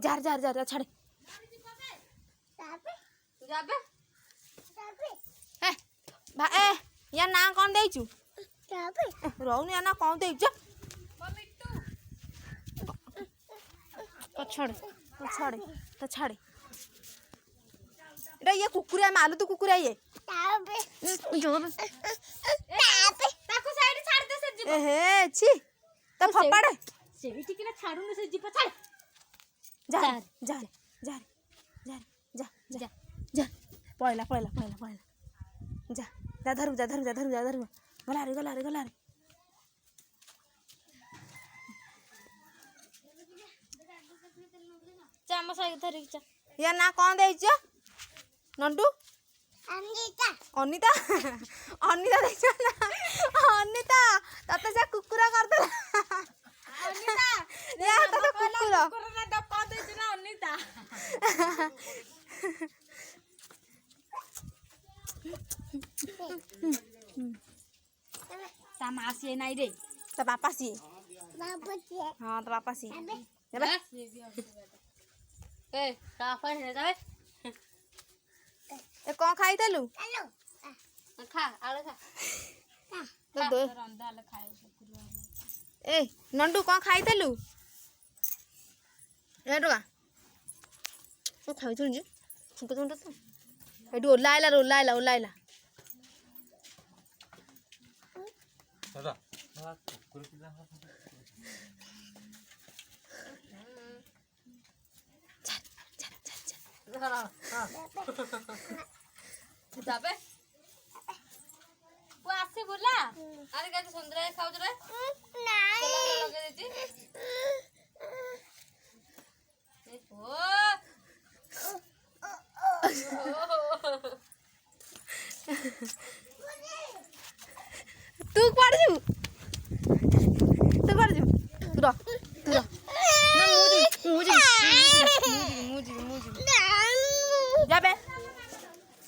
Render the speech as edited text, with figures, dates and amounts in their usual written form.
jar jar jar छाड़े ए या ना कौन देचु रोनी या ना कौन देचु तो छाड़े तो छाड़े एटा ये कुकुरा मालू तू कुकुरा ये ताको साइड छाड़ दे से जीव ए छी त फपाड़े से भी ठीक ना छाड़ू न से जीव छाड़ जा जा जा जा जा जा जा पळला पळला पळला पळला जा जा धरू जा धरू जा धरू जा धरू गला रे गला रे गला रे चाम साइड धरि चा या ना कौन देच नंदू अनिता अनिता अनिता देच ना अनिता तते से कुकुरा कर दे अनिता या तते कुकुरा कोरोना डपा दे ना अनिता ता मासी नाही रे तो पापा सी हाँ तो पापा सी ए काफा है जावे ए कौन खाई तलु खा आले खा तो दो रंदा ले खाए ए नंदू कौन खाई तलु ए डवा तो खाई तुन जी छुंट छुंट तो एडू ओलाइला ओलाइला दादा कुकुर पिला जाबे वो आसे बोला अरे गाज सुंदर खाऊ रे नहीं लगे देती ओ तू